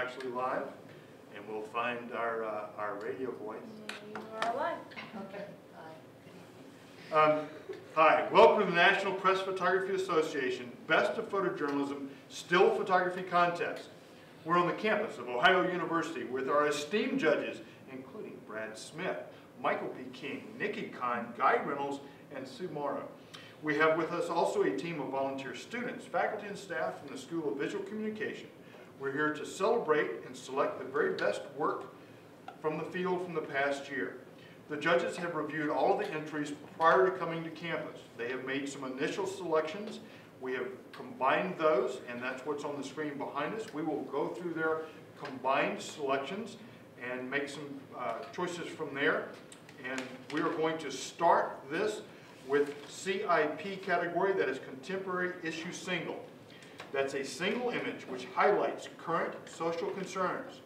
actually live, and we'll find our radio voice. You are live. Okay. Hi, welcome to the National Press Photography Association Best of Photojournalism Still Photography Contest. We're on the campus of Ohio University with our esteemed judges, including Brad Smith, Michael P. King, Nikki Kahn, Guy Reynolds, and Sue Morrow. We have with us also a team of volunteer students, faculty, and staff from the School of Visual Communication. We're here to celebrate and select the very best work from the field from the past year. The judges have reviewed all of the entries prior to coming to campus. They have made some initial selections. We have combined those, and that's what's on the screen behind us. We will go through their combined selections and make some choices from there. And we are going to start this with CIP category, that is Contemporary Issue Single. That's a single image which highlights current social concerns.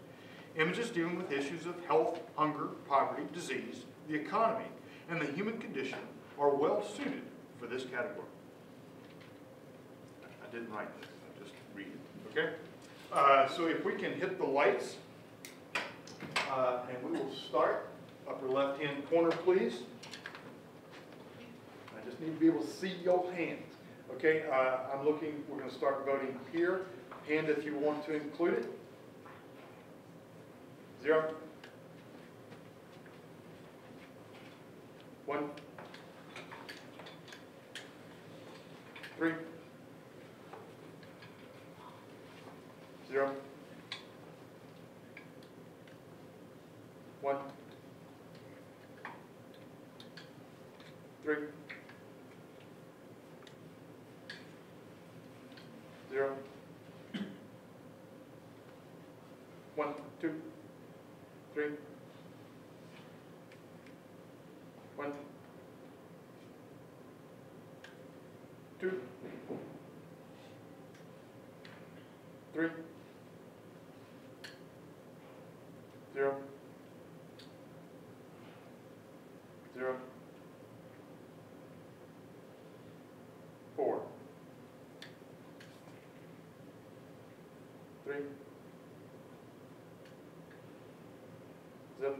Images dealing with issues of health, hunger, poverty, disease, the economy, and the human condition are well suited for this category. I didn't write this, I just read it, okay? So if we can hit the lights, and we will start. Upper left-hand corner, please. I just need to be able to see your hands. Okay, I'm looking, we're going to start voting here. Hand if you want to include it. 0. 1. 3. 0. 1. 3. 0. 1, 2, 3. 1, 2, 3. 0. 0. 4. 3. Zip.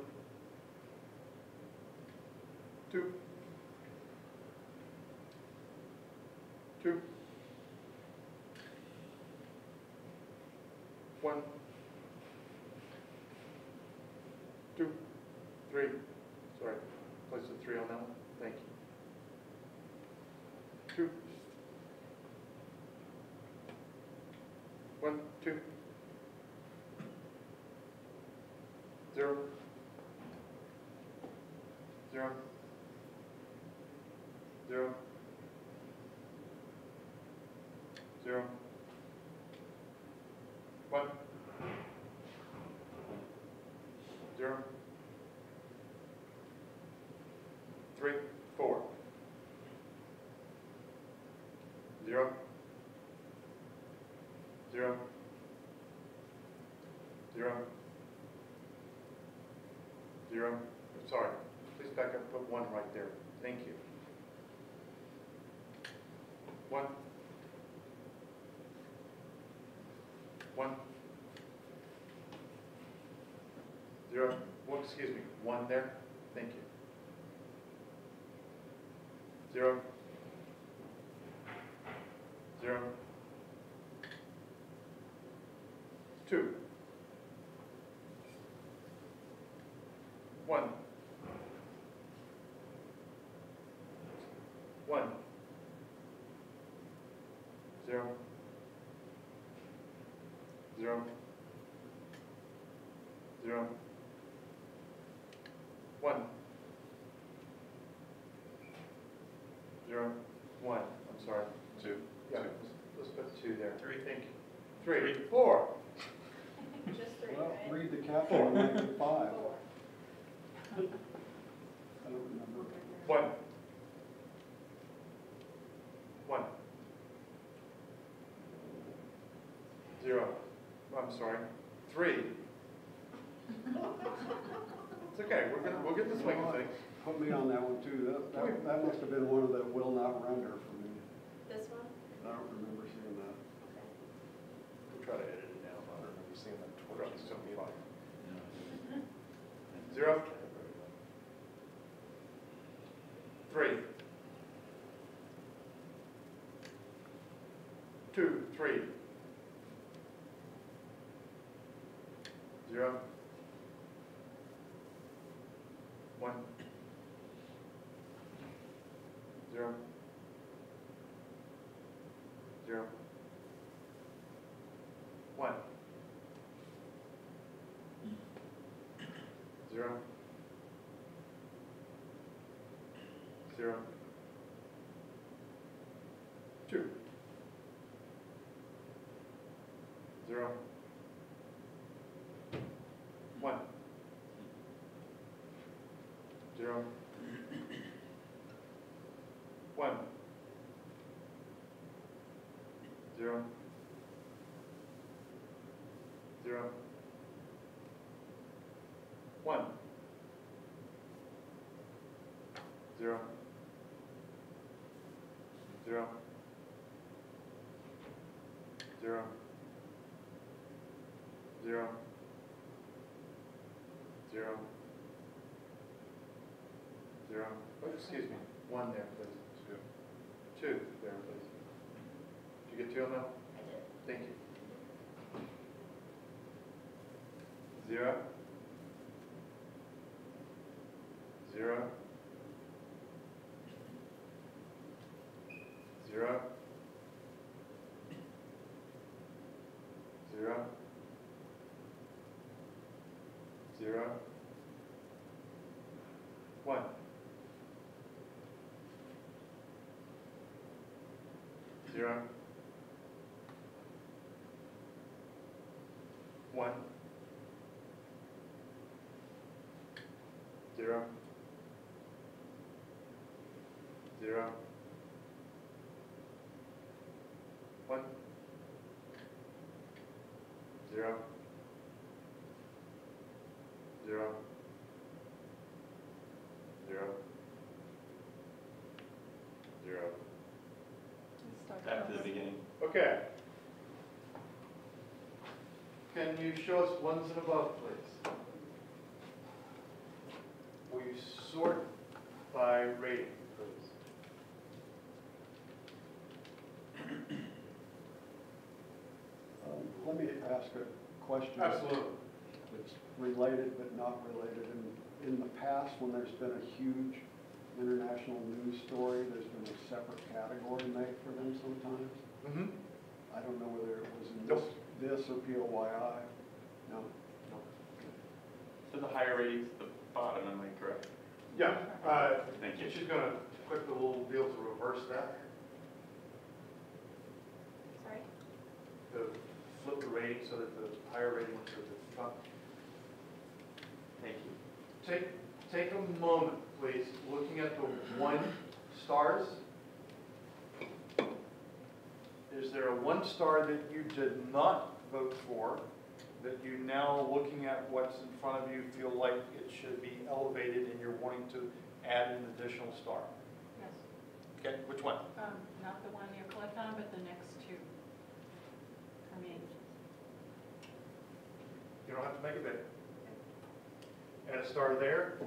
2. 2. 1. 2. 3. Sorry, place a 3 on that one. Thank you. 2. 1, 2. 0. 0. 0. 0. 1. 0. 3. 4. 0. 0. 0. 0. Sorry. Please back up and put 1 right there. Thank you. 1. 1. 0. Well, excuse me. 1 there. Thank you. 0. 0. 2. 1. 1. 0. 0. 0. 1. 0. 1. I'm sorry. 2. Yeah, let's put 2 there. 3. Thank you. 3. 4. Just 3, Well, right? read the capital and make it 5. 4. I don't remember. 1. 1. 0. I'm sorry. 3. It's okay. We'll get the swing of things. Put me on that one too. That must have been one of the will not render for me. This one? I don't remember seeing that. Okay. We'll try to edit it down. I don't remember seeing that twice. 2075. 0. 3. 2, 3. 0. 1. 0. 0. 1. 0. 0. 2. 0. 1. 0. 1. 0. 0. 1. 0. 0. 0. 0. 0. 0. Oh, excuse me. 1 there, please. 2. 2 there, please. Did you get 2 on that? I did. Thank you. 0. 0. 0. 0. 0. 1. 0. 1. 0. 0. 1. 0. 0. 0. 0. Back to the beginning. Okay. Can you show us ones and above, please? Will you sort by rating, please? Let me ask a question. Absolutely. It's related but not related. In the past, when there's been a huge international news story, there's been a separate category made for them sometimes. Mm-hmm. I don't know whether it was in Nope. this or POYI. No. So the higher rating's the bottom, am I correct? Yeah. Thank you. She's going to click the little wheel to reverse that, Sorry? to flip the rating so that the higher rating went to the top. Thank you. Take a moment, please, looking at the 1 stars. Is there a 1 star that you did not vote for, that you now, looking at what's in front of you, feel like it should be elevated and you're wanting to add an additional star? Yes, Okay, which one? not the one you clicked on, but the next 2 for me. You don't have to make it big. Add a star there,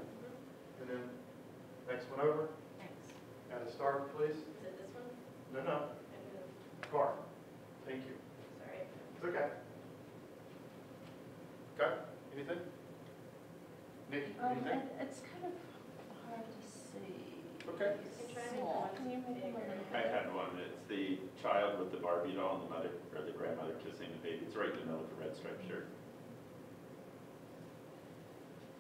and then next one over. Thanks. Add a star, please. Is it this one? No, no, I moved. car. Thank you. Sorry. It's okay. Got it? Anything? Nikki, anything? It's kind of hard to see. Okay. You can try and Small. make the Can you ones make them a bigger. little I bigger? had one. It's the child with the Barbie doll and the mother, or the grandmother kissing the baby. It's right in the middle of the red striped shirt.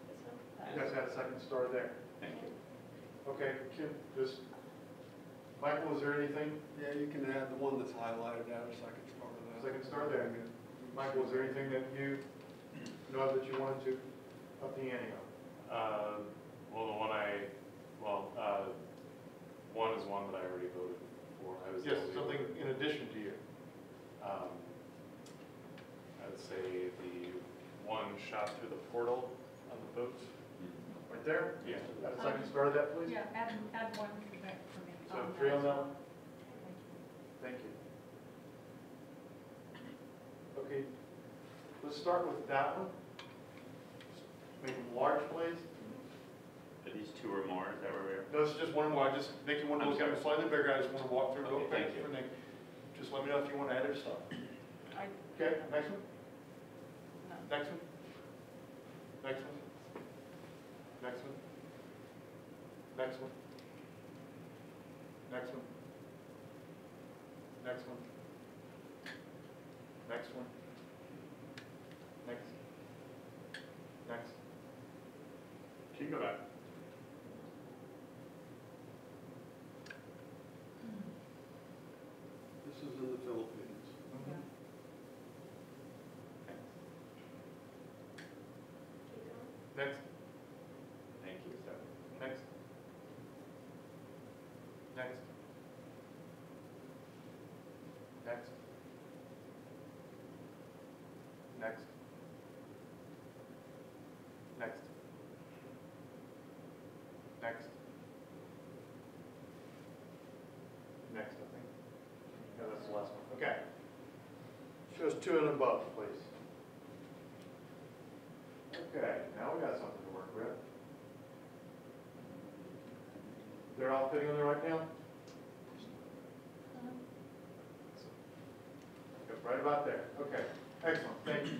This one? You guys had a second star there. Thank you. Okay, Kim, just, Michael, is there anything? Yeah, you can add the one that's highlighted, add a second star to that. Second star there. Michael, is there anything that you know that you wanted to up the ante on? Well, the one one is one that I already voted for. I was the Yes, only something voter. in addition to you. I'd say the one shot through the portal on the boat. Right there? Yeah. Add a second star to that, please? Yeah, add 1 for that for me. So 3 on that one? Thank you. Thank you. Okay, let's start with that one. Make them large, please. Are these two or more, is that where we are? No, it's just one more, I just, Nick, you want to look at it slightly bigger, I just want to walk through real Okay, quick thank you. for Nick. Just let me know if you want to edit or stop. I, Okay, next one, no. next one, next one, next one, next one, next one, next one, next one, next, next. Can you go back? This is in the Philippines. Keep going. Next, Thank you, so. next. Next. Next. Next. Next. Next. Next, I think. Yeah, that's the last one. Okay. Show us 2 and above, please. Okay, now we got something to work with. They're all fitting on there right now? Yep, right about there. Okay, excellent, thank you.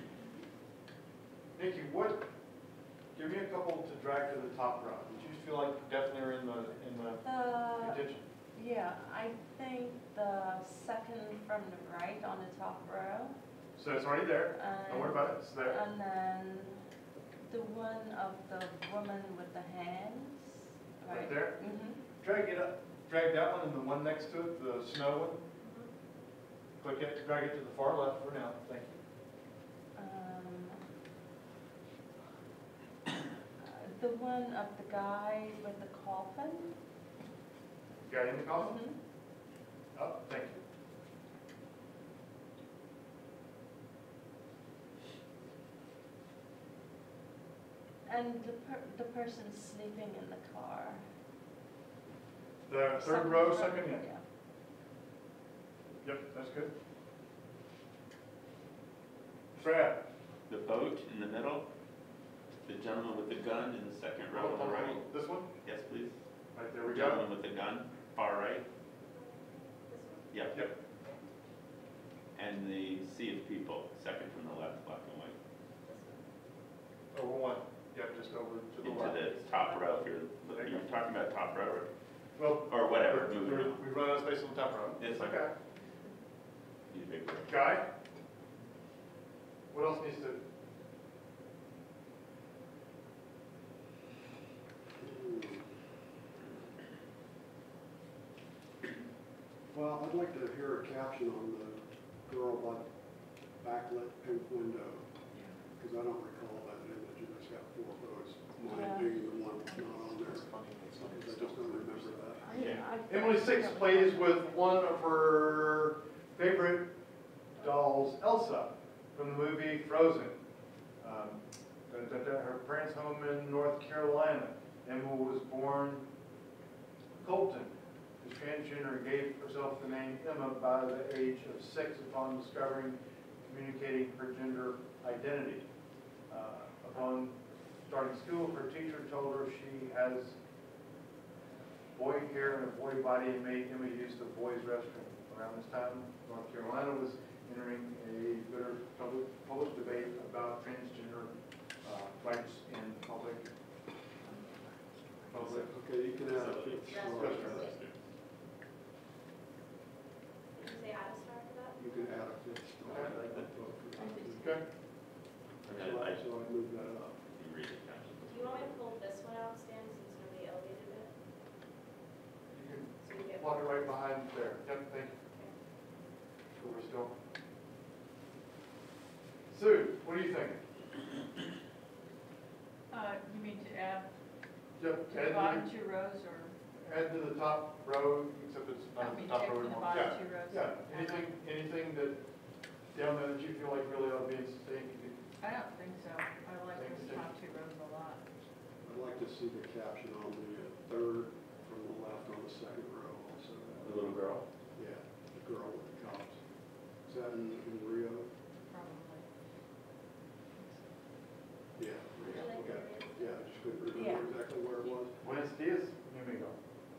Nikki, give me a couple to drag to the top row. Did you feel like definitely are in the contention? Yeah, I think the second from the right on the top row. So it's already there. Don't worry about it, it's there. And then the one of the woman with the hands, right? Right there? Mm-hmm. Drag it up, drag that one and the one next to it, the snow one. Click it, drag it to the far left for now, thank you. The one of the guy with the coffin. Got it in the column? Mhm. Up, thank you. And the person sleeping in the car. The third Second row, row, second in. Yeah. Yep, that's good. Fred? The boat in the middle, the gentleman with the gun in the second row on the right. This one? Yes, please. Right there we The go. gentleman with the gun, far right. This one. Yep. Yep. And the sea of people, second from the left, black and white. This one. Over one. Yep, just over to the Into left. the top row here. You're talking about top row Well, or whatever, we moving on. run out of space on the top row. It's okay. Need a big row. Guy? What else needs to? Well, I'd like to hear a caption on the girl by the backlit pink window, because I don't recall that image, and it's got 4 photos, mine Yeah. being the one that's not on there. I just don't remember that. Yeah. Emily Six plays with one of her favorite dolls, Elsa, from the movie Frozen. Her parents' home in North Carolina. Emma was born Colton, is transgender, and gave herself the name Emma by the age of 6 upon discovering communicating her gender identity. Upon starting school, her teacher told her she has boy hair and a boy body and made Emma use the boys' restroom. Around this time, North Carolina was entering a bitter public debate about transgender rights in public. Okay, you can add a fifth star. Restrooms. Did you say add a star for that? You can add a fifth star. Okay. I like that. Okay. So I moved that up. You read it, Captain. Do you want me to pull this one out, Stan, since nobody elevated it? You can So we get. plug it right behind there. Yep, thank you. So we're still. Sue, what do you think? You mean to add Yep, to the bottom 2 rows or? add to the top row, except it's I not the mean, top take row from the anymore. bottom Yeah, 2 rows? yeah, anything that down there that you feel like really ought to be in sync, you could. I don't think so. I like those top 2 rows a lot. I'd like to see the caption on the third from the left on the second row also. The little girl. Yeah, the girl with the cops. Is that in Rio? Probably. couldn't remember Yeah. exactly where it was. Buenos dias, amigo.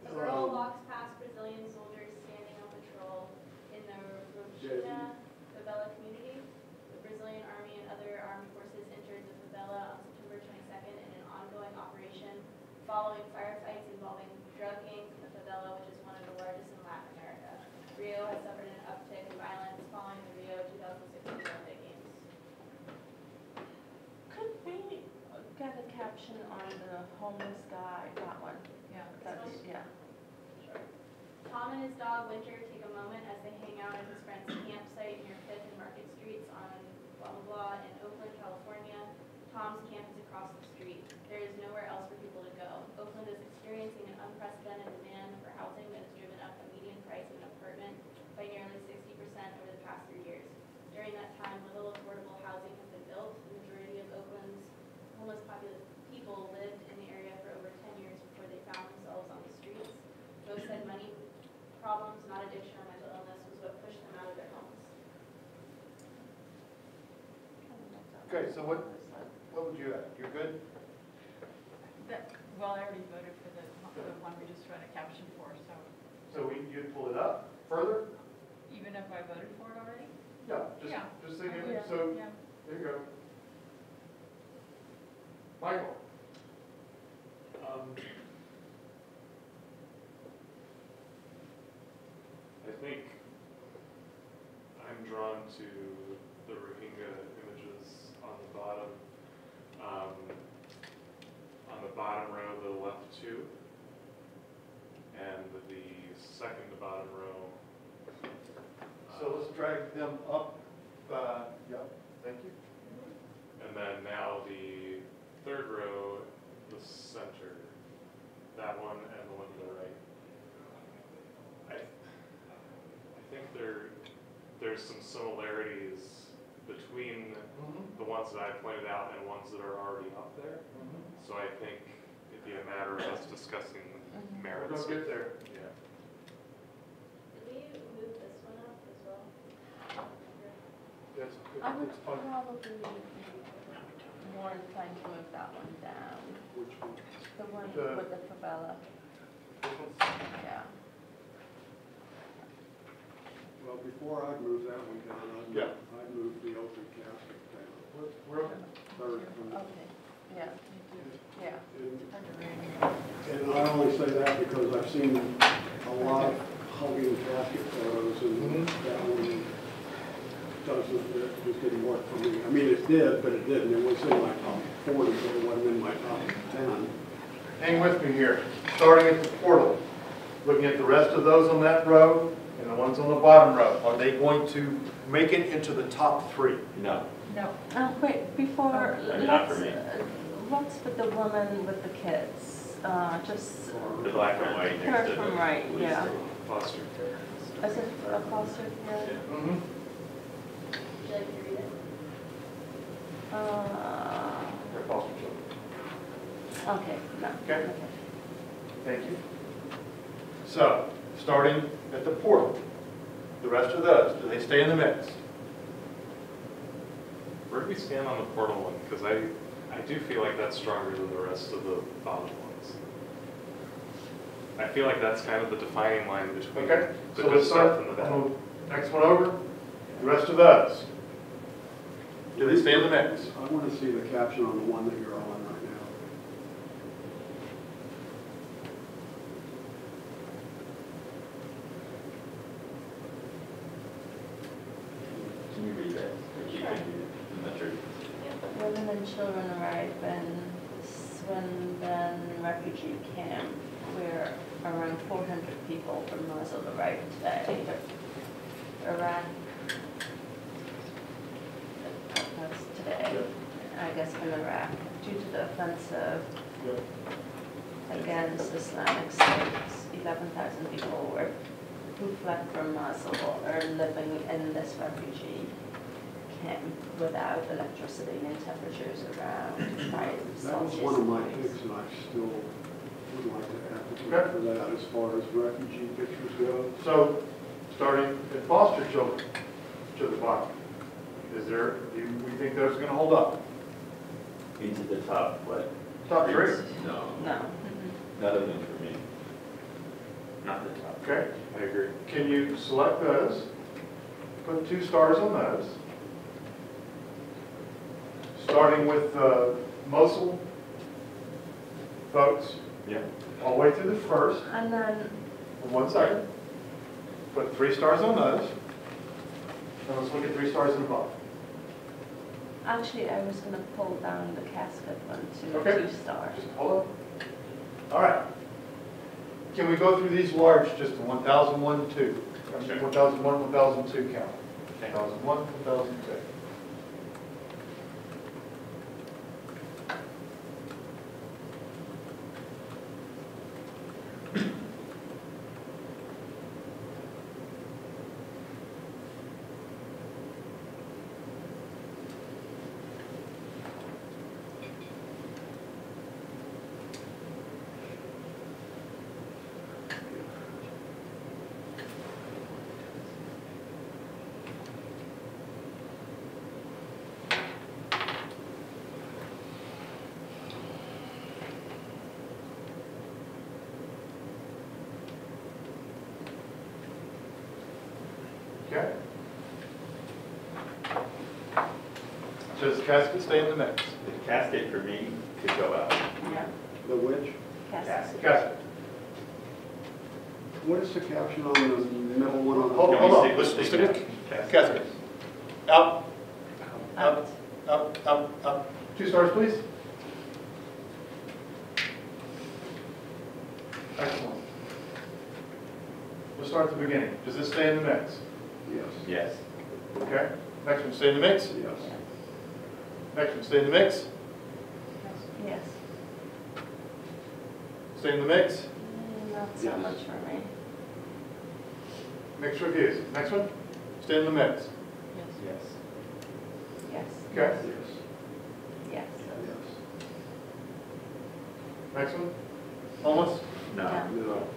The girl walks past Brazilian soldiers standing on patrol in the Rochina favela community. The Brazilian army and other armed forces entered the favela on September 22nd in an ongoing operation following firefights involving drug gangs in the favela, which is one of the largest in Latin America. Rio has suffered an uptick in violence following the Rio 2016 Olympic Games. Could we get a caption on the homeless guy, that one? Yeah. That's, yeah. Sure. Tom and his dog Winter take a moment as they hang out at his friend's campsite near 5th and Market Streets on blah blah blah in Oakland, California. Tom's camp is across the street. There is nowhere else for people to go. Oakland is experiencing an unprecedented demand for housing that has driven up the median price of an apartment by nearly 60% over the past 3 years. During that time, little affordable housing has been built. The majority of Oakland's homeless people lived in the area for over 10 years before they found themselves on the streets. Most said money problems, not addiction or mental illness, was what pushed them out of their homes. Okay, so what would you add? You're good? Well, I already voted for the one we just read a caption for, so So you'd pull it up further? even if I voted for it already? Yeah, Yeah. just thinking, Yeah. so, Yeah. there you go. Michael? I think I'm drawn to the Rohingya images on the bottom. On the bottom row, the left two, and the second to bottom row. So let's drag them up, yeah, thank you. And then now the third row, the center, that one and the one to the right. I think there's some similarities between the ones that I pointed out and ones that are already up there. So I think it'd be a matter of us discussing We're merits. gonna get there. Yeah. Did we move this one up as well? That's, I would it's fun. probably be more inclined to move that one down. Which one? The one The- with the favela, This one's- yeah. Well, before I move that one down, Yeah. I'd move the open casket down. We're okay. Third from the, Okay, yeah, yeah. and I only say that because I've seen a lot of hugging casket photos, and that one doesn't, it just didn't work for me. I mean, it did, but it didn't. It was in my top 40, but it wasn't in my top 10. Hang with me here, starting at the portal, looking at the rest of those on that row and the ones on the bottom row. Are they going to make it into the top 3? No. No. Wait, before, Not for let's, me. what's with the woman with the kids? Just The black and white next third to from the right, police yeah. station. Foster care. Is it a foster care? Mm-hmm. Would you like to read it? They're foster children. Okay, no. Okay. Thank you. So, starting at the portal, the rest of those, do they stay in the mix? Where do we stand on the portal one? Because I do feel like that's stronger than the rest of the bottom ones. I feel like that's kind of the defining line between Okay, the so good let's stuff start, and the bad. next one over, the rest of those. Do they stay in the mix? I want to see the caption on the one that you're on right now. Can you read that? Or you can read it? I'm not sure. Women and children arrive in Swindon refugee camp where around 400 people from Mosul arrived today. Iran, that's today, I guess from Iraq, due to the offensive against Islamic State. 11,000 people who fled from Mosul are living in this refugee camp without electricity and temperatures around 5 Celsius. That was one of my picks, and I still would like to advocate for that as far as refugee pictures go. So, starting at foster children to the bottom, we think those are going to hold up? Into the top, what? Top three? No, No. none of them for me. Not the top. Okay. I agree. Can you select those? Put 2 stars on those. Starting with Mosul folks, Yeah. all the way through the first. And then, 1 second. Put 3 stars on those. And let's look at 3 stars in the bottom. actually, I was gonna pull down the casket one to Okay. 2 stars. Just hold on. All right. Can we go through these large, just the 1001, 2? Sure. 1001, 1002 count. Okay. 1001, 1002. Okay. Does the casket stay in the mix? The casket for me could go out. Yeah, The which? casket. Casket. What is the caption on the middle one on the? Hold Can we on, stick with let's the stick with casket? casket. Up, Out. up. 2 stars, please. Excellent. We'll start at the beginning. Does this stay in the mix? Yes. Yes. Okay. Next one, stay in the mix. Yes. Next one, stay in the mix. Yes. Stay in the mix. Not so Yes. much for me. Mixed reviews. Next one, stay in the mix. Yes. Yes. Okay. Yes. Yes. Yes. Next one, almost. No. Yeah. No.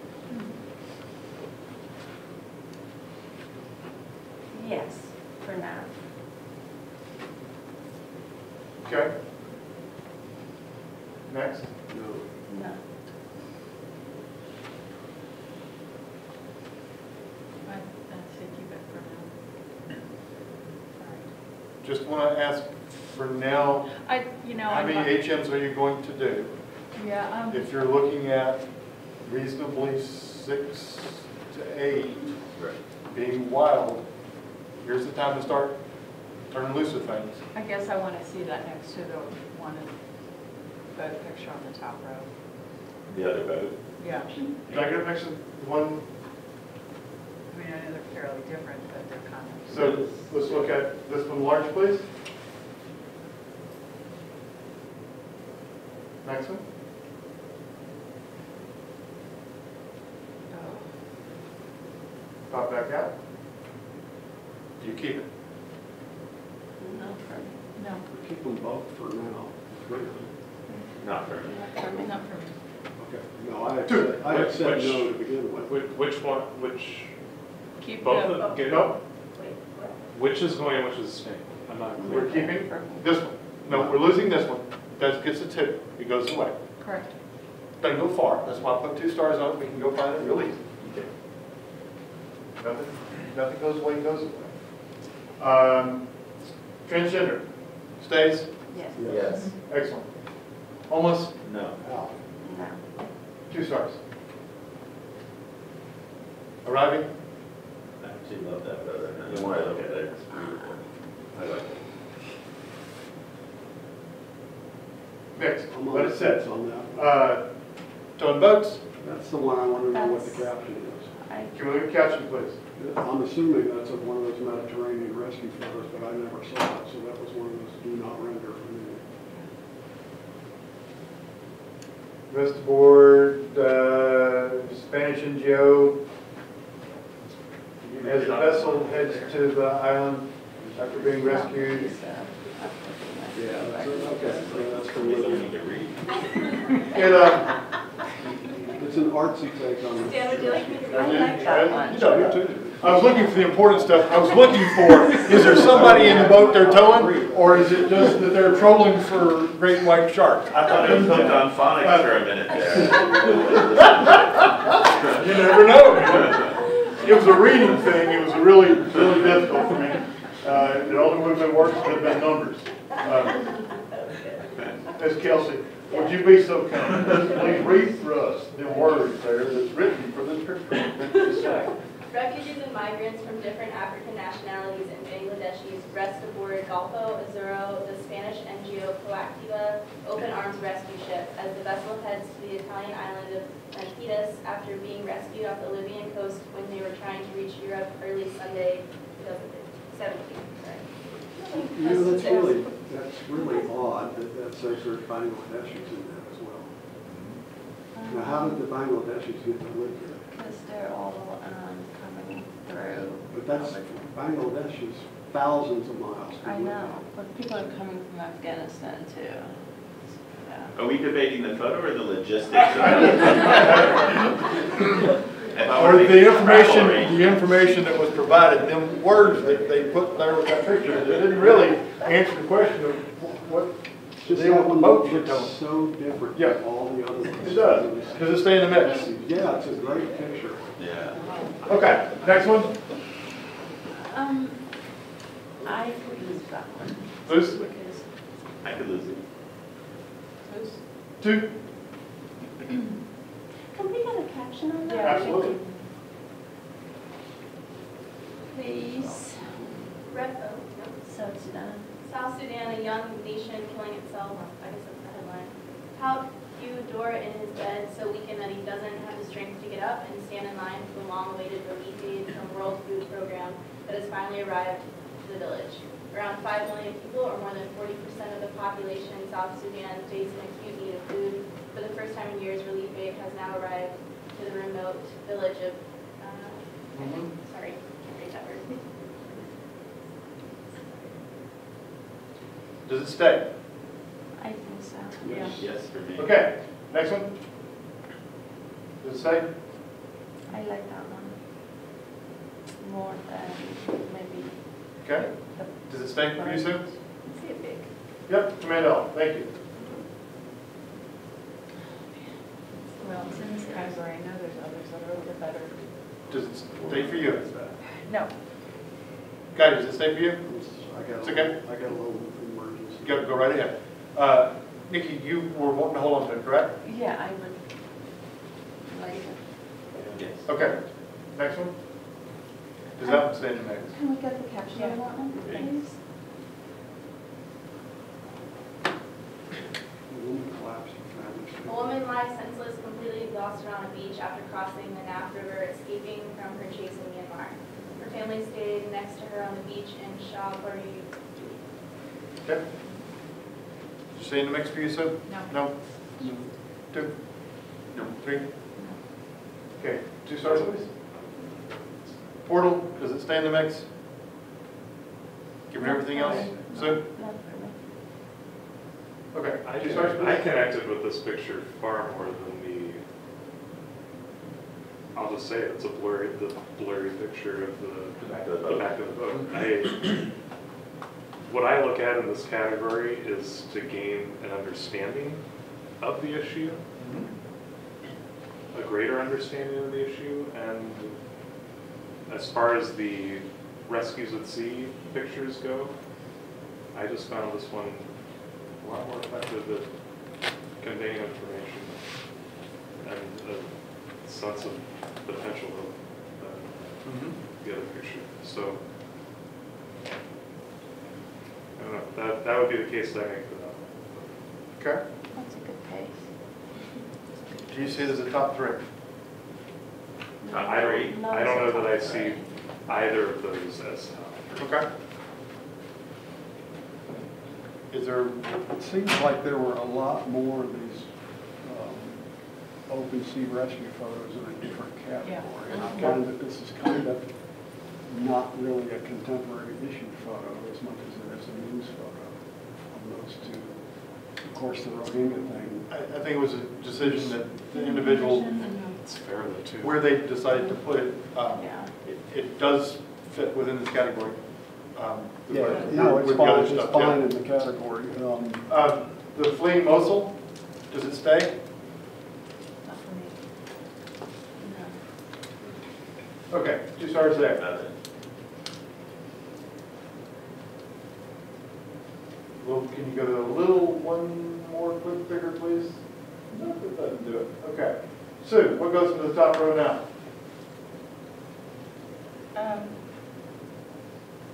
Yes, for now. Okay. Next. No. No. I'd say keep it for now. Sorry. Just want to ask for now, how I'm many not- HMs are you going to do? Yeah, If you're looking at reasonably 6 to 8, Right. being wild, here's the time to start turning loose with things. I guess I want to see that next to the one, the picture on the top row. The other boat. Yeah, Can I get a picture of one? I mean, I know they're fairly different, but they're kind of. So let's look at this one large, please. Next one. Oh. Pop back out. Do you keep it? No, for me. No, Keep them both for now. Really. Not for me. Not for me. not for me. Okay. No, I had Two. said, I had said Which- no to begin with. Which one, which, Keep both the, of them, get- No, Wait, what? which is going and which is staying? I'm not we're clear. keeping For me. this one. No, we're losing this one. That gets a 2. It goes away. correct. Doesn't go far. That's why I put 2 stars on it. We can go find it real easy. Okay. Nothing goes away, goes away. Transgender, stays, Yes. Yes. excellent. Homeless, No. Out. No. 2 stars. Arriving, I actually love that boat. I don't know why I look at it. It's beautiful. I like it. mixed, I'm on let the it sit. fence on that. Towing boats, That's the one I want to know what the That's- caption is. I, can we look at caption, please? I'm assuming that's one of those Mediterranean rescue photos, but I never saw it, so that was one of those do not render for me. Rest aboard, Spanish NGO, as the vessel heads to the island after being rescued. Yeah, that's, okay, so that's the We little, need to read. And, it's an artsy take on it. Dan, would you like me to read I it? like that one. You know, you too. I was looking for the important stuff. I was looking for, is there somebody in the boat they're towing, or is it just that they're trolling for great white sharks? I thought it was hooked on phonics for a minute there. You never know. It was a reading thing. It was really, really difficult for me. It only would have been worse if it had been numbers. Ms. Kelsey, would you be so kind? Please read for us the words there that's written for this picture. Refugees and migrants from different African nationalities and Bangladeshis rest aboard Golfo Azzurro, the Spanish NGO Proactiva open arms rescue ship, as the vessel heads to the Italian island of Lampedusa after being rescued off the Libyan coast when they were trying to reach Europe early Sunday, 2017. You know, that's really odd that says there's Bangladeshis in that as well. Now, how did the Bangladeshis get to live here? Because they're all coming through. But that's, Bangladesh is thousands of miles. I know, but people are coming from Afghanistan too. Yeah. Are we debating the photo or the logistics? Or the information that was provided, them words that they put there with that picture, it didn't really answer the question of what Just they that want the one boat you're looks towing. so different Yeah. from all the other ones. It does, because it's staying in the mix. Yeah, it's a great picture. Yeah. Okay, next one. I could lose that one. Loose? Because I could lose it. who's? 2. Can we get a caption on that? Yeah. Absolutely. Please. South Sudan. South Sudan, a young nation killing itself. I guess that's the headline. How Dora in his bed so weakened that he doesn't have the strength to get up and stand in line for the long-awaited relief aid from World Food Program that has finally arrived to the village. Around 5 million people, or more than 40% of the population in South Sudan, face an acute need of food. For the first time in years, relief aid has now arrived to the remote village of, sorry, can't read that word. Does it stay? I think so. Yes, yes for me. Okay, next one. Does it stay? I like that one more than maybe Okay. the. Does it stay for you, Sue? See it big. Yep, Command L, thank you. Well, it's in this category, I know there's others that are a little better. Does it stay for you? No. Guy, does it stay for you? It's okay. I got a little emergency. Go right ahead. Nikki, you were wanting to hold on to it, correct? Yeah, I would like it. Yes. Okay, next one. Does that one stay in the mix? Can we get the caption on that one, please? The woman collapsed in family A street. woman lies senseless, completely exhausted on a beach after crossing the Naf River, escaping from her chase in Myanmar. Her family stayed next to her on the beach in Shawburi. Okay. Does it stay in the mix for you, Sue? No. No? 2? No. 3? Okay, 2 stars, please. Portal, does it stay in the mix? Given everything else? Sue? Not for me. Okay, I 2 stars, I please. connected with this picture far more than I'll just say it's a blurry picture of the back of the the back of the boat. What I look at in this category is to gain an understanding of the issue, a greater understanding of the issue, and as far as the rescues at sea pictures go, I just found this one a lot more effective at conveying information and a sense of potential of the other picture. So, I don't know, that would be the case that I make for that one. Okay. That's a good pace. Do you see it as a top 3? I don't know that I see either of those as top. Okay. Is there, It seems like there were a lot more of these open sea rescue photos in a different category. And I find that this is kind of not really a contemporary issue photo as much as it is a news photo of those two. Of course, the Rohingya thing. I think it was a decision that the individual It's fair though, too. where they decided to put it, Yeah. it does fit within this category. Yeah, with- no, with it's the other fine, it's stuff, yeah. fine in the category. The fleeing Mosul, does it stay? Not for me. No. Okay, 2 stars there. That's it. Well, can you go to a little one more quick figure, please? No, it doesn't do it. Okay. Sue, what goes into the top row now?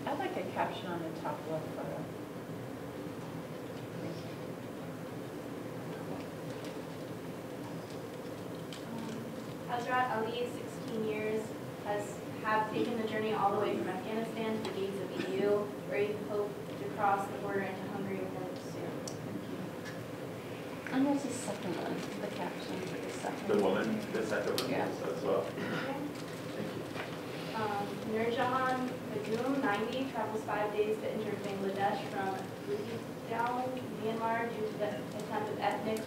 I'd like a caption on the top left photo. Hazrat Ali, 16 years, have taken the journey all the way from Afghanistan to the gates of EU, where he hoped to cross the border into Hungary within soon. And what's the second one, the caption for the second? The woman, the second one, Yeah. as well. Thank you. Nurjahan Begum, 90, travels 5 days to enter Bangladesh from Bukitdown, Myanmar, due to the attempt of ethnic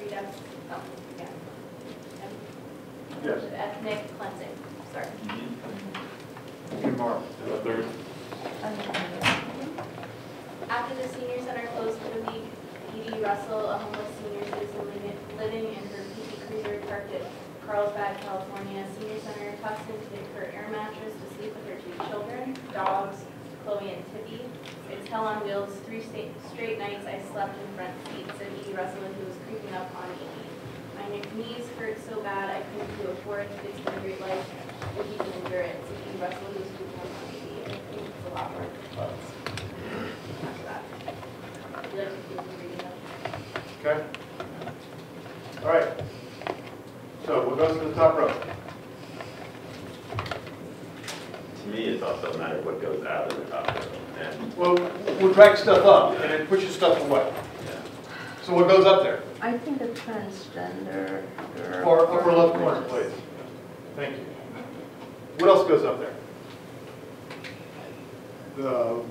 Yes. ethnic cleansing. Sorry. Tomorrow. And the third, After the senior center closed for the week, Edie Russell, a homeless senior citizen living in her PT Cruiser parked at Carlsbad, California Senior Center, tucks into her air mattress to sleep with her 2 children, dogs, Chloe and Tippy. It's hell on wheels. 3 straight nights I slept in front seat, said Edie Russell, who was creeping up on Edie. My knees hurt so bad I couldn't do a fourth. It's been a great life if you can endure it. Said Edie Russell, who was creeping up on Edie. I think it's a lot more clothes. After that. I feel like you can read it. Okay. All right. So what goes to the top row? To me, it's also a matter of what goes out of the top row. And, Well, we'll drag stuff up and it pushes stuff away. yeah. So what goes up there? I think the transgender girl. Or upper left corner, please. Thank you. What else goes up there? The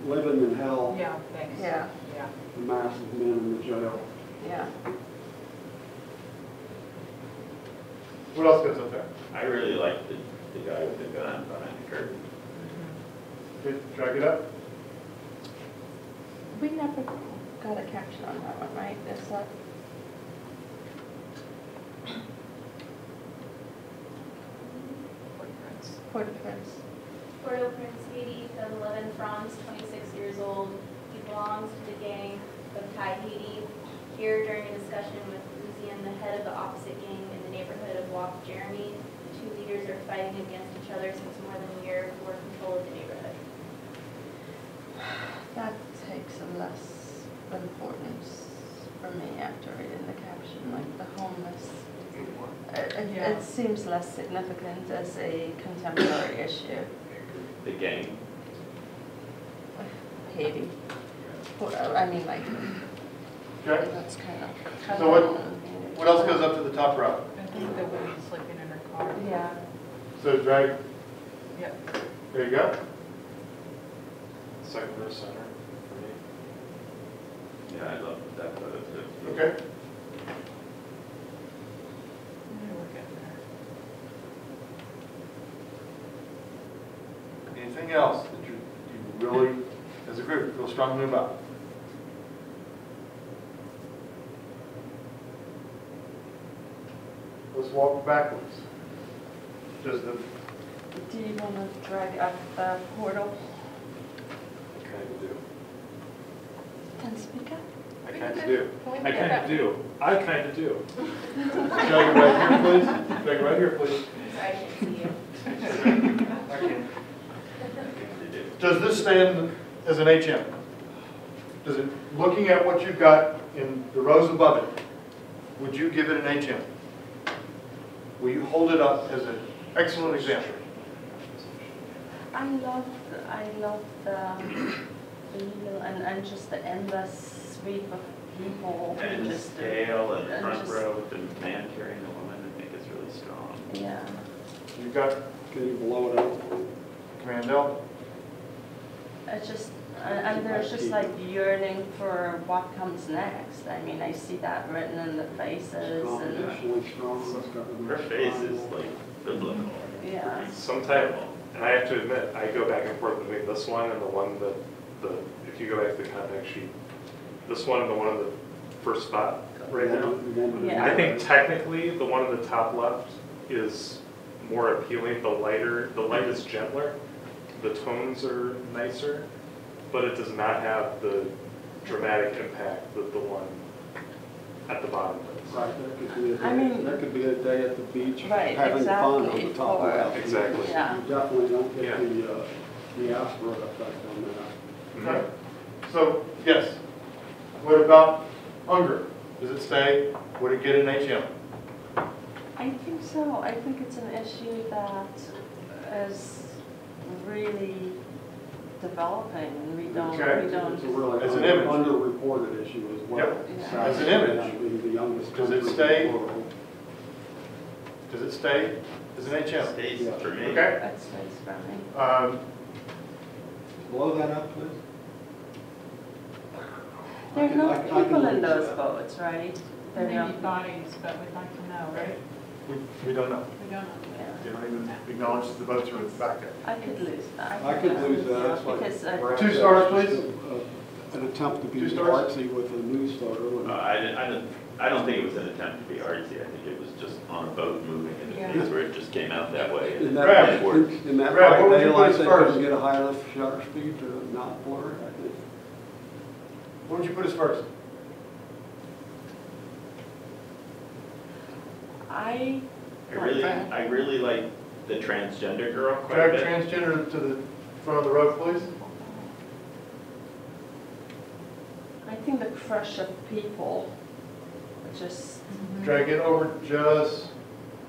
living in hell, Yeah, thanks. Yeah, Yeah. the massive men in the jail. yeah. What else goes up there? I really like the guy with the gun behind the curtain. Okay, drag it up. We never got a caption on that one, right? Is that? Port-au-Prince. Port-au-Prince, Haiti, 2011, Franz, 26 years old. He belongs to the gang of Thai Haiti. Here, during a discussion with Lucian, the head of the opposite gang in the neighborhood of Wak Jeremy, the 2 leaders are fighting against each other since more than a year for control of the neighborhood. That takes a less importance for me after reading the caption, like the homeless. Yeah. It seems less significant as a contemporary issue. The gang. Haiti. I mean, like, Okay. that's kind of. So what else goes up to the top row? I think the woman sleeping in her car. Yeah. So drag, Yep. there you go. second row center for me. Yeah, I love that photo too. Okay. Yeah, we're getting there. Anything else that you really, as a group, feel strongly about? Let's walk backwards. Does the, Do you want to drag up the portal? I kind of do. Can speak up? I kind of do. I kind of do. I kind of do. drag it right here, please. Drag it right here, please. Sorry, I can't see you. I can't. Does this stand as an HM? Does it, looking at what you've got in the rows above it, would you give it an HM? Will you hold it up as an excellent example? I love the wheel and just the endless sweep of people. And the just scale and and front just- row with the man carrying the woman, I think is really strong. Yeah. You've got Can you blow it out? Command L. It's just, And there's just like yearning for what comes next. I mean, I see that written in the faces and, Computationally strong. Her face is like biblical. yeah. Sometimes, and I have to admit, I go back and forth between this one and the one that, if you go back to the contact sheet, this one and the one on the first spot right now. Yeah. I think technically, the one on the top left is more appealing, the light is gentler, the tones are nicer, but it does not have the dramatic impact that the one at the bottom does. Right, that could be a day, I mean- that could be a day at the beach, Right, having fun on exactly, the top for- left. Exactly. Yeah. You definitely don't get Yeah. the asteroid effect on that. Okay. So, yes. What about hunger? Does it stay? Would it get an HM? I think so. I think it's an issue that is really developing, and we don't, Okay. we don't. It's a really As an image. underreported issue as well. Yep. Yeah. As an image. Being the youngest Does it country in stay? the world. Does it stay as an HM? Stays Yeah. for me. Okay. That's nice for me. Blow that up, please. There are can- no I can people in lose those that. boats, right? There are no, Maybe bodies, but we'd like to know, right? We don't know. We don't know. yeah. They don't even acknowledge that the boats are back there. I could lose that. I could lose that, it's like. Because, perhaps 2 stars, that's please. just An attempt to be 2 stars. artsy with a news photo. and- I don't think it was an attempt to be artsy. I think it was just on a boat moving in a Yeah. place where it just came out that way. In and that, Brad, it worked. in that Brad, what bright would you put daylight, as they first? couldn't get a high enough shutter speed to not blur it, I think. What would you put as first? I, I really like the transgender girl quite Drag a bit. transgender to the front of the road, please. I think the crush of people, just, Drag it over just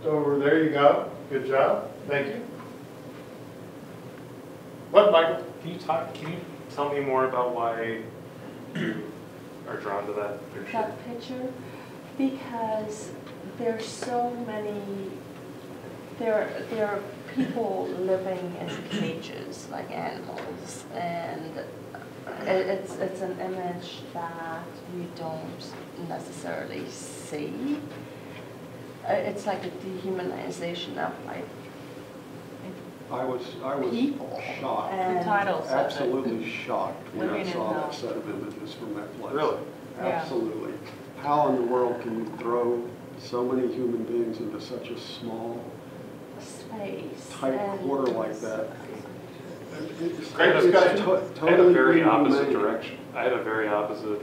over. There you go. Good job. Thank you. What, Michael? Can you tell me more about why you are drawn to that picture? that picture, because there's so many, there are people living in cages like animals, and it's an image that we don't necessarily see. It's like a dehumanization of like I was people. shocked, The And title says it. absolutely shocked when I Living in saw hell. that set of images from that place. Really? Yeah. Absolutely. How in the world can you throw so many human beings into such a small, space. tight and quarter like that? It's- Great it's discussion. I had a totally very opposite inhumane. direction. I had a very opposite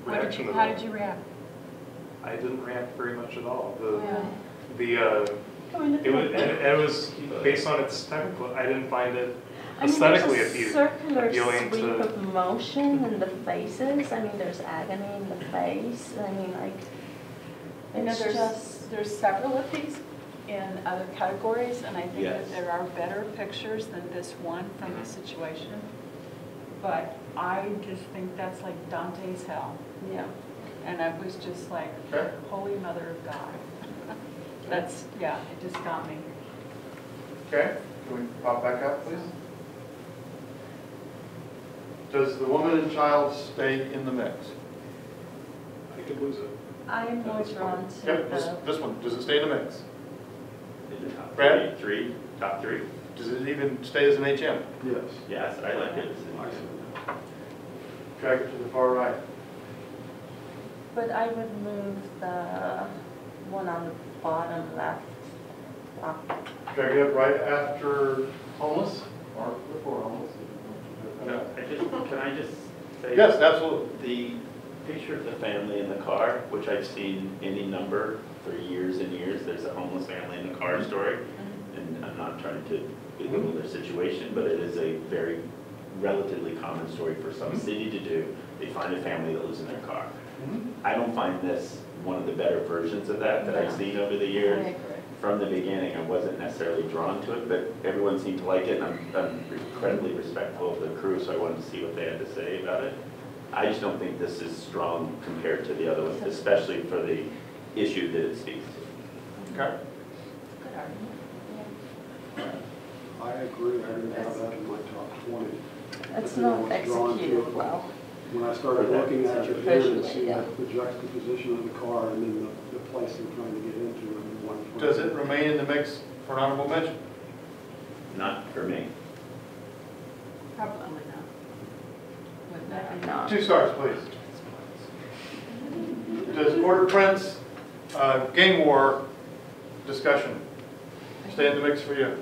reaction to How that. did you react? I didn't react very much at all. Yeah. It was based on its technical, I didn't find it I mean, aesthetically there's a appealing. circular appealing sweep to- of motion in the faces. I mean, there's agony in the face. I mean, like, You know, it's there's, just, there's several of these in other categories, and I think Yes. that there are better pictures than this one from the situation. But I just think that's like Dante's hell, yeah. and I was just like, Okay. Holy Mother of God. That's, yeah, it just got me. Okay. Can we pop back up, please? Does the woman and child stay in the mix? I could lose it. I'm more drawn to Yep, the, this one, does it stay in the mix? In the top Brad? top three. Does it even stay as an HM? Yes. Yes, I like it. I see. Drag it to the far right. but I would move the one on the bottom left up. Drag it up right after homeless or before homeless? No, can I just say? Yes, absolutely. The picture of the family in the car, which I've seen any number for years and years, there's a homeless family in the car story. And I'm not trying to belittle their situation, but it is a very relatively common story for some city to do. They find a family that lives in their car. I don't find this one of the better versions of that I've Yeah. seen over the I years. agree. From the beginning, I wasn't necessarily drawn to it, but everyone seemed to like it, and I'm incredibly respectful of the crew, so I wanted to see what they had to say about it. I just don't think this is strong compared to the other ones, especially for the issue that it speaks to. Okay. Good argument. I agree, I didn't have that in my top 20. It's you know, not was drawn to executed it. well. When I started For that looking at it again and situation, seeing yeah. the juxtaposition of the car and then the place they're trying to get into in one. Does it remain in the mix for an honorable mention? Not for me. Probably not. With that. Maybe not. 2 stars, please. Does Port-au-Prince gang war discussion stay in the mix for you?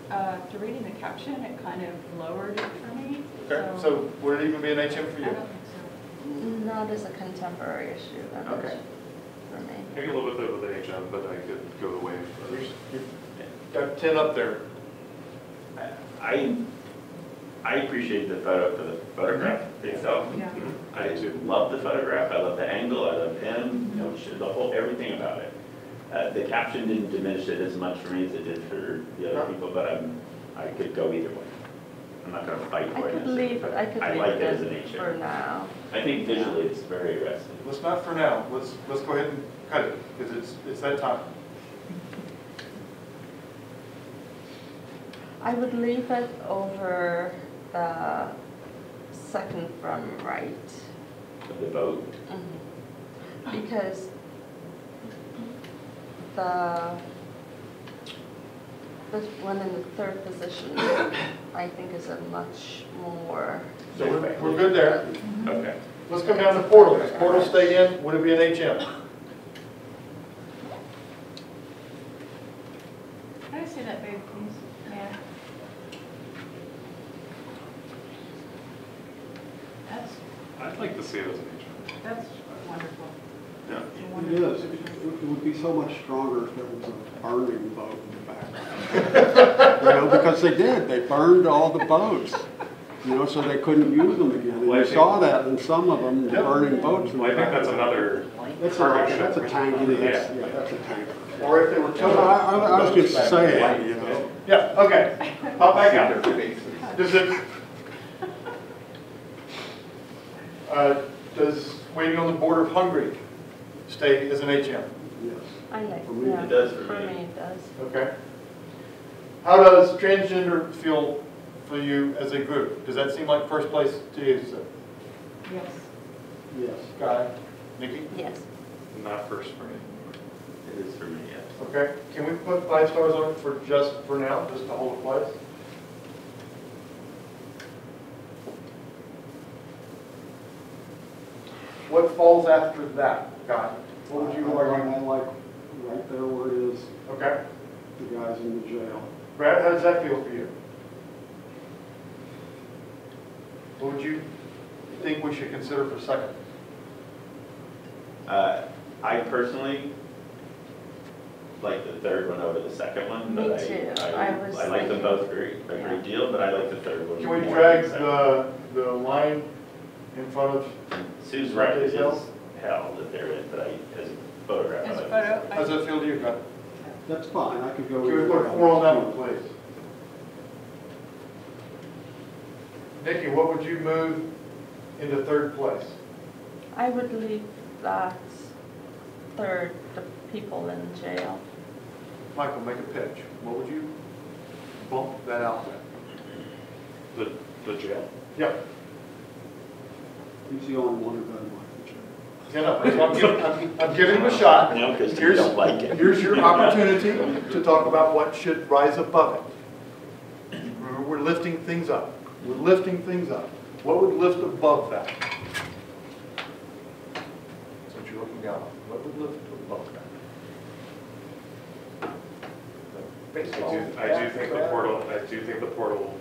After reading the caption, it kind of lowered it for me. Okay, so would it even be an HM for I you? don't think so. Not as a contemporary issue, that much Okay. for me. Maybe a little bit with the HM, but I could go away for others. Got 10 up there. I appreciate the photo for the photograph itself. Yeah. I love the photograph, I love the angle, I love him, you know, the whole, everything about it. The caption didn't diminish it as much for me as it did for the other people, but I could go either way. I'm not gonna fight I for it. could leave it, I could I leave like it as it an HM. for now. I think visually it's very arresting. Let's not for now. Let's go ahead and cut it, because it's that time. I would leave it over the second from right. Of the boat. Because the one in the third position, I think is a much more. So we're good there. Okay. Let's come down to Portal. Does Portal stay in? Would it be an HM? Can I see that big, please? Yeah. That's, I'd like to see it as an HM. that's wonderful. Yeah. It's a It wonderful is. picture. It would be so much stronger if it was a burning boat in the background. You know, because they did. They burned all the boats, you know, so they couldn't use them again. And Well, I you think- saw that in some of them, the Yep. burning boats. in Well, I the think that's background. another That's cargo a, that's a ship. tanker. That's, Yeah. yeah, that's a tanker. Or if they were No, towing? I was just saying, you know. Yeah, okay. Pop back out. Does it, does waiting on the border of Hungary stay as an HM? Yes. I like, For me, yeah. it does for For me. me, it does. Okay. How does transgender feel for you as a group? Does that seem like first place to you, so, Yes. Yes. Guy, Nikki? Yes. Not first for me. It is for me, yes. Okay, can we put 5 stars on it for now, just to hold a place? What falls after that, Guy? What would you I argue? like right there where it is, Okay. the guys in the jail. Brad, how does that feel for you? What would you think we should consider for second? I personally like the third one over the second one, Me but too. I I like them was both a great deal, but I like the third one. Can we more drag than the second. the line in front of, Sue's right, it is Hell? hell that they're in, but as a photograph. As I a like photo, this. how does that feel to you, Guy? That's fine, I could go. Can we with put that. 4 on that one, please? Nikki, what would you move into third place? I would leave that third, the people in jail. Michael, make a pitch. What would you bump that out there? The jail? Yep. He's the only one who doesn't like the jail. Yeah, no, that's what I'm giving him a shot. No, because you Here's- don't like it. Here's your opportunity to talk about what should rise above it. We're lifting things up. We're lifting things up. What would lift above that? That's what you're looking down on. What would lift above that? The baseball I do think the bat? portal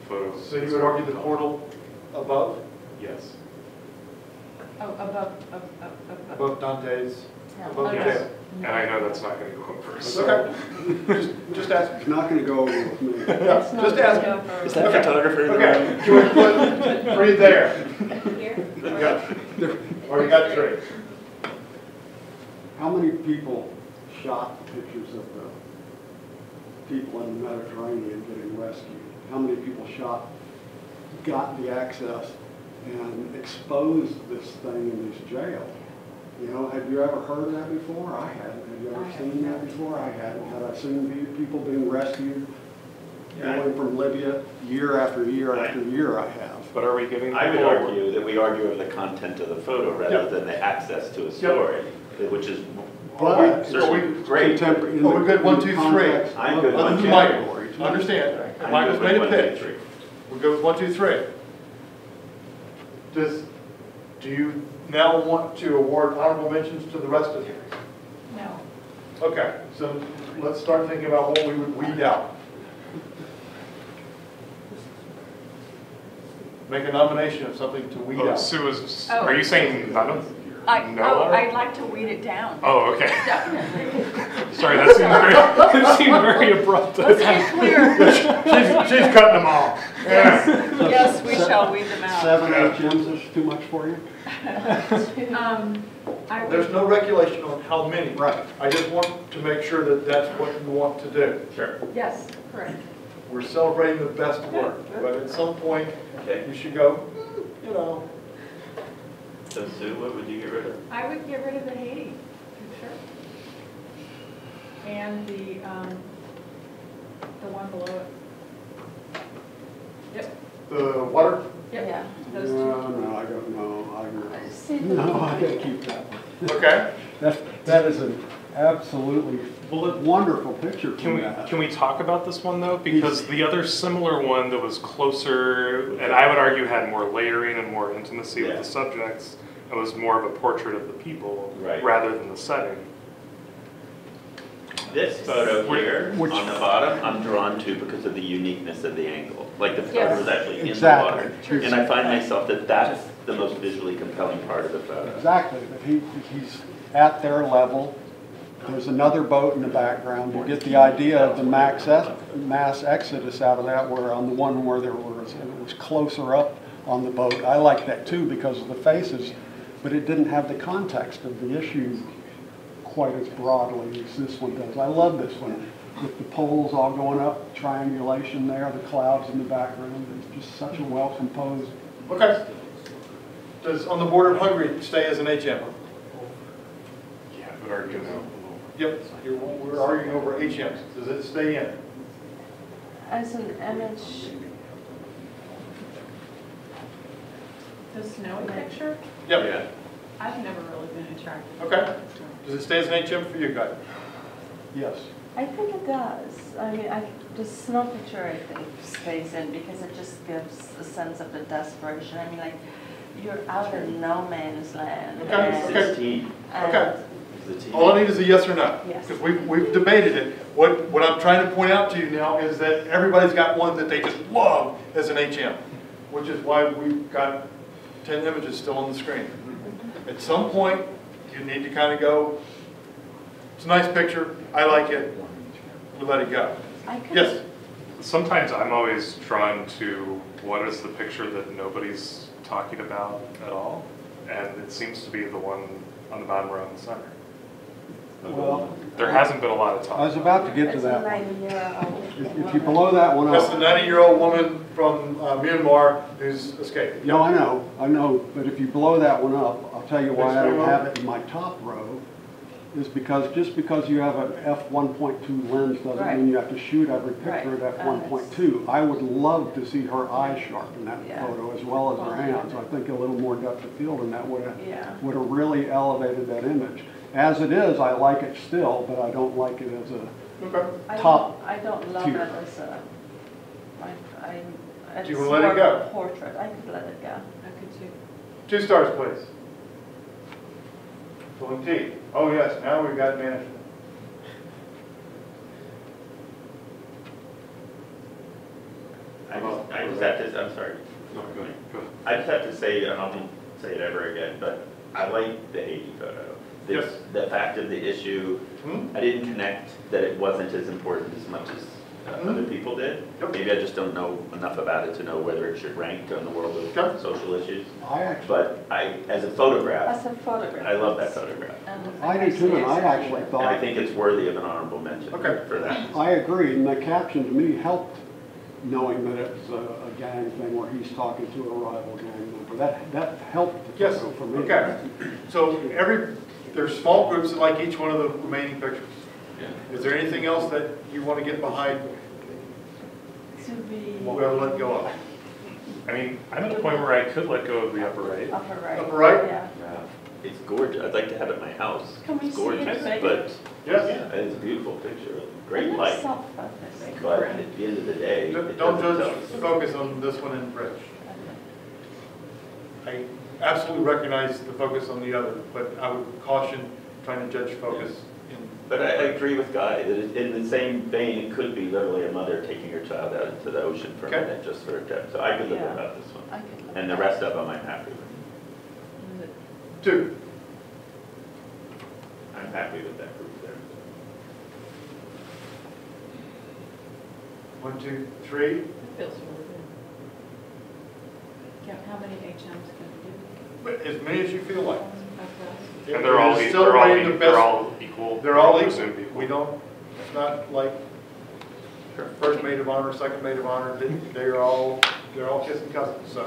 photos. So you would argue the portal above? Yes. oh, above. Above Dante's, Yeah. above Yes. jail? And I know that's not gonna go over, It's so. okay. Just ask. It's not gonna go over with me. Yeah, It's not just ask. gonna go for- Is that Okay. photographer in the Okay, room? can we put 3 there? Here? Yeah. Already got 3. How many people shot pictures of the people in the Mediterranean getting rescued? How many people got the access and exposed this thing in this jail? You know, have you ever heard that before? I hadn't. Have you ever seen that before? I hadn't. Had I seen people being rescued going from Libya year after year after year I have. But are we giving I would people- argue that we argue over the content of the photo rather than the access to a story, which is But certainly great. contemporary. Oh, we're good, 1, 2, 3. I'm good, This 1, is 2, Michael. 3. Understand, I'm Michael's good made a with 1, 2, pitch. 3. We'll go with 1, 2, 3. Do you now want to award honorable mentions to the rest of these? No. Okay, so let's start thinking about what we would weed out. Make a nomination of something to weed Oh, out. Sue is, Oh. are you saying none of? No? I'd like to weed it down. Oh, okay. Definitely. Sorry, that seemed very abrupt. Let's be clear. She's cutting them all. Yes, we shall weed them out. 7 HMs is too much for you? I There's would, no regulation on how many. Right. I just want to make sure that that's what you want to do. Sure. yes, correct. We're celebrating the best work, but at some point, Okay. you should go, you know. So Sue, what would you get rid of? I would get rid of the Haiti, for sure. And the one below it. Yep, The water, yep, Yeah. those two. No, I don't know. See, No, I gotta keep that one. okay. That is an absolutely wonderful picture Can from we, that. can we talk about this one though? Because the other similar one that was closer, and I would argue had more layering and more intimacy with Yeah. the subjects, it was more of a portrait of the people Right. rather than the setting. This photo here Which- on the bottom, I'm drawn to because of the uniqueness of the angle. Like the photo Yes. is actually in the Exactly. water. And I find myself that that's the most visually compelling part of the photo. Exactly, but he's at their level. There's another boat in the background. You get the idea of the mass exodus out of that, where on the one where it was closer up on the boat. I like that too because of the faces, but it didn't have the context of the issue quite as broadly as this one does. I love this one, with the poles all going up, triangulation there, the clouds in the background. It's just such a well-composed. Okay. Does On the Border of Hungary stay as an HM? Yeah, I would argue no. Yep, we're arguing over HMs. Does it stay in? As an image, The snowy picture, Yep. Yeah. I've never really been attracted. Okay. Does it stay as an HM for you guys? Yes. I think it does. I mean, the snow picture, I think, stays in because it just gives a sense of the desperation. I mean, like, you're out in no man's land. Okay, and- okay. 16 Okay. is the team. All I need is a yes or no. Yes. Because we've debated it. What I'm trying to point out to you now is that everybody's got one that they just love as an HM, which is why we've got 10 images still on the screen. At some point, you need to kind of go, it's a nice picture, I like it, we let it go. I could- Yes? Sometimes I'm always drawn to what is the picture that nobody's talking about at all, and it seems to be the one on the bottom row in the center. Well, There hasn't been a lot of I was talk. about to get to It's a that one. 90-year-old. If you blow that one That's the up. 90-year-old woman from Myanmar who's escaped. No, I know, but if you blow that one up, I'll tell you why I don't have it in my top row, is because just because you have an f1.2 lens doesn't Right. mean you have to shoot every picture Right. at f1.2. I would love to see her eyes sharp in that Yeah. photo as well as her hands. I think a little more depth of field in that would Yeah. have really elevated that image. As it is, I like it still, but I don't like it as a, Okay. Top I don't love tier. it as a, it's Do you wanna let it more go? of a portrait. I could let it go. I could too. 2 stars, please. Pulling teeth. Oh, yes, now we've got management. I just have to, I'm sorry. No, go ahead. Go ahead. I just have to say, and I won't say it ever again, but I like the Haiti photo. Yes. The fact of the issue, Hmm? I didn't connect that it wasn't as important as much as other people did. Yep. Maybe I just don't know enough about it to know whether it should rank on the world Okay. of social issues. I actually, But as a photograph, As a photograph. I love that photograph. And I do too, and I actually And I thought, think it's worthy of an honorable mention Okay. for that. I agree, and the caption to me helped knowing that it's a gang thing where he's talking to a rival gang member. That helped the Yes, photo for me. okay. So there's small groups that like each one of the remaining pictures. Is there anything else that you want to get behind to be. We'll let go of it. I mean, I'm at the point where I could let go of the upper right. Upper right. Upper right? Yeah. It's gorgeous. I'd like to have it at my house. Can we It's see it gorgeous, bigger? but Yes? it's a beautiful picture. Great And light. it's soft focus. But at the end of the day, it Don't doesn't judge, tell us. focus on this one in Rich. I absolutely recognize the focus on the other, but I would caution trying to judge focus in. But I agree with Guy, that in the same vein, it could be literally a mother taking her child out into the ocean for a Okay. minute, just for a trip. So I could live Yeah. without this one. I could look And the at rest of them I'm happy with. it. 2. I'm happy with that group there. 1, 2, 3. It feels really good. How many HMs can we do? But as many as you feel like. And they're all, It is they're still all, rated the they're best. all equal. They're all Presumed equal. We don't, it's not like first maid of honor, second maid of honor. They're all kissing cousins, so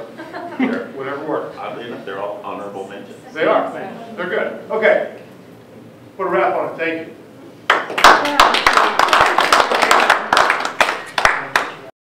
whatever works. Oddly enough, they're all honorable mentions. They are. They're good. Okay. Put a wrap on it. Thank you.